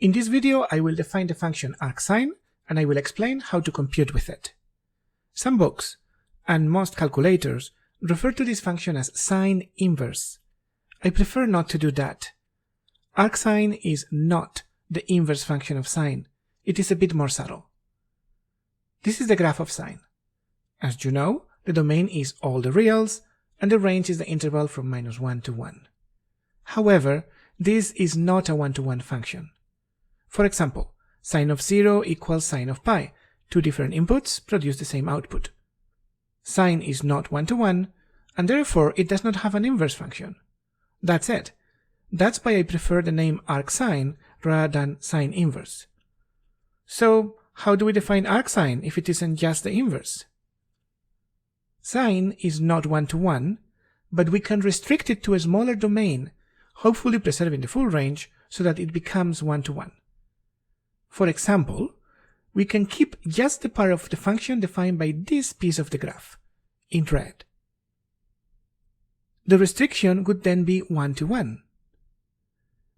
In this video, I will define the function Arcsin, and I will explain how to compute with it. Some books, and most calculators, refer to this function as sine inverse. I prefer not to do that. Arcsin is not the inverse function of sine. It is a bit more subtle. This is the graph of sine. As you know, the domain is all the reals, and the range is the interval from -1 to 1. However, this is not a one-to-one function. For example, sine of 0 equals sine of pi. Two different inputs produce the same output. Sine is not one-to-one, and therefore it does not have an inverse function. That's it. That's why I prefer the name arcsine rather than sine inverse. So, how do we define arcsine if it isn't just the inverse? Sine is not one-to-one, but we can restrict it to a smaller domain, hopefully preserving the full range so that it becomes one-to-one. For example, we can keep just the part of the function defined by this piece of the graph, in red. The restriction would then be 1-to-1.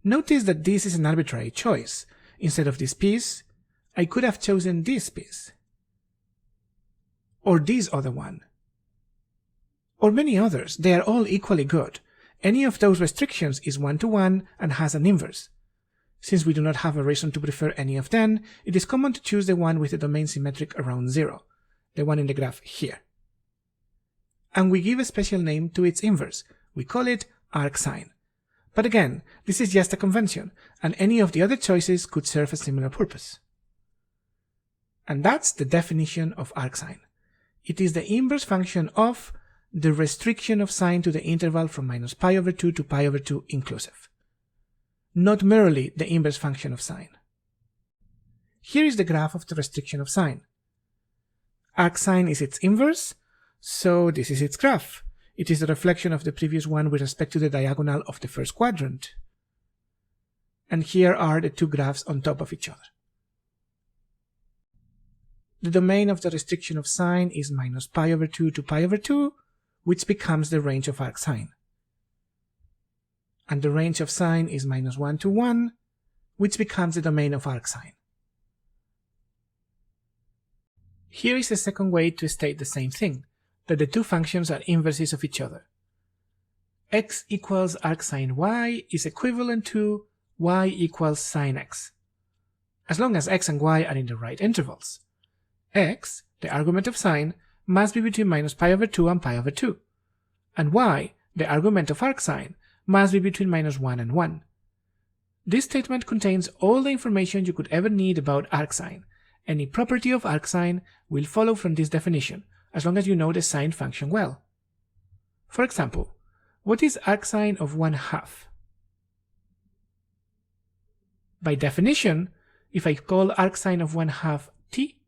Notice that this is an arbitrary choice. Instead of this piece, I could have chosen this piece. Or this other one. Or many others. They are all equally good. Any of those restrictions is 1-to-1 and has an inverse. Since we do not have a reason to prefer any of them, it is common to choose the one with the domain symmetric around 0, the one in the graph here. And we give a special name to its inverse. We call it arcsine. But again, this is just a convention, and any of the other choices could serve a similar purpose. And that's the definition of arcsine. It is the inverse function of the restriction of sine to the interval from -pi/2 to pi/2 inclusive. Not merely the inverse function of sine. Here is the graph of the restriction of sine. Arcsine is its inverse, so this is its graph. It is the reflection of the previous one with respect to the diagonal of the first quadrant. And here are the two graphs on top of each other. The domain of the restriction of sine is -pi/2 to pi/2, which becomes the range of arcsine. And the range of sine is -1 to 1, which becomes the domain of arcsine. Here is a second way to state the same thing, that the two functions are inverses of each other. X equals arcsine y is equivalent to y equals sine x, as long as x and y are in the right intervals. X, the argument of sine, must be between -pi/2 and pi/2, and y, the argument of arcsine, must be between -1 and 1. This statement contains all the information you could ever need about arcsine. Any property of arcsine will follow from this definition, as long as you know the sine function well. For example, what is arcsine of 1/2? By definition, if I call arcsine of 1/2 t,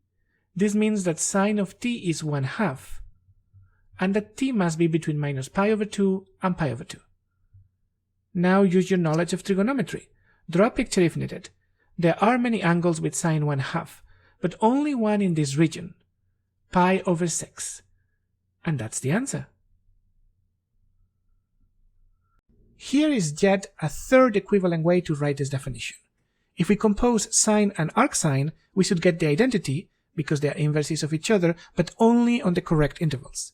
this means that sine of t is 1/2, and that t must be between -pi/2 and pi/2. Now use your knowledge of trigonometry. Draw a picture if needed. There are many angles with sine 1/2, but only one in this region, pi/6. And that's the answer. Here is yet a third equivalent way to write this definition. If we compose sine and arcsine, we should get the identity, because they are inverses of each other, but only on the correct intervals.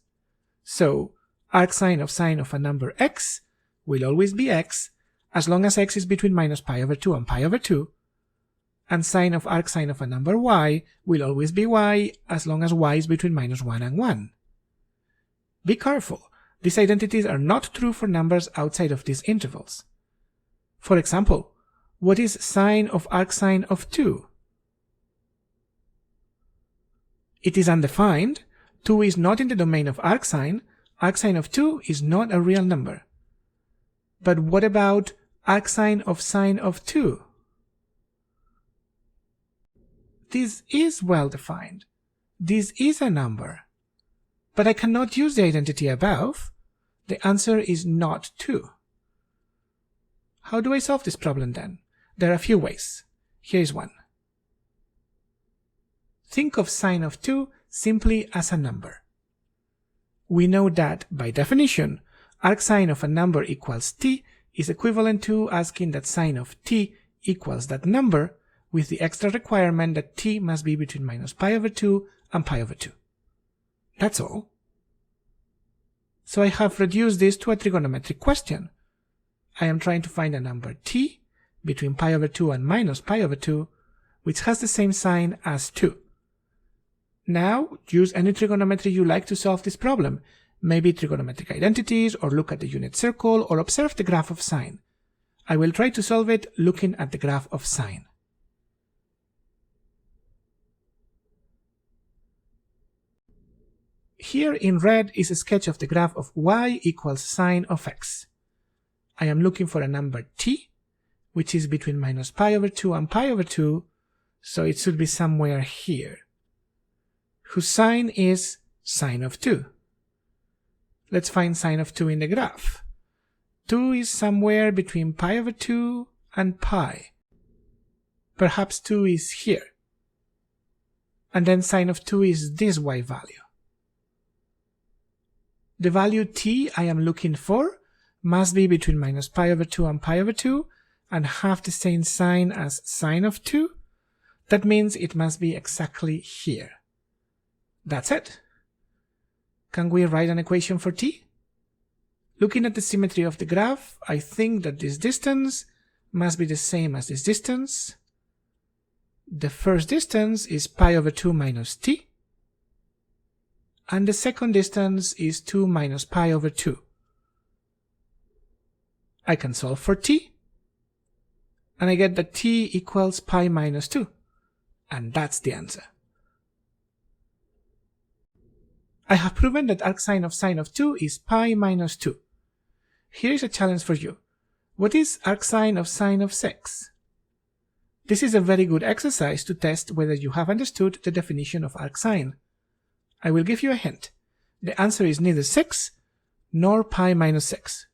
So, arcsine of sine of a number x will always be x, as long as x is between -pi/2 and pi/2, and sine of arcsine of a number y will always be y, as long as y is between -1 and 1. Be careful, these identities are not true for numbers outside of these intervals. For example, what is sine of arcsine of 2? It is undefined. 2 is not in the domain of arcsine. Arcsine of 2 is not a real number. But what about arcsine of sine of 2? This is well defined. This is a number. But I cannot use the identity above. The answer is not 2. How do I solve this problem then? There are a few ways. Here is one. Think of sine of 2 simply as a number. We know that, by definition, arcsine of a number equals t is equivalent to asking that sine of t equals that number with the extra requirement that t must be between minus pi over 2 and pi over 2. That's all. So I have reduced this to a trigonometric question. I am trying to find a number t between pi over 2 and minus pi over 2, which has the same sign as 2. Now, use any trigonometry you like to solve this problem. Maybe trigonometric identities, or look at the unit circle, or observe the graph of sine. I will try to solve it looking at the graph of sine. Here in red is a sketch of the graph of y equals sine of x. I am looking for a number t, which is between minus pi over 2 and pi over 2, so it should be somewhere here, whose sine is sine of 2. Let's find sine of 2 in the graph. 2 is somewhere between pi over 2 and pi. Perhaps 2 is here. And then sine of 2 is this y value. The value t I am looking for must be between minus pi over 2 and pi over 2 and have the same sign as sine of 2. That means it must be exactly here. That's it. Can we write an equation for t? Looking at the symmetry of the graph, I think that this distance must be the same as this distance. The first distance is pi over 2 minus t. And the second distance is 2 minus pi over 2. I can solve for t, and I get that t equals pi minus 2. And that's the answer. I have proven that arcsine of sine of 2 is pi minus 2. Here is a challenge for you. What is arcsine of sine of 6? This is a very good exercise to test whether you have understood the definition of arcsine. I will give you a hint. The answer is neither 6 nor pi minus 6.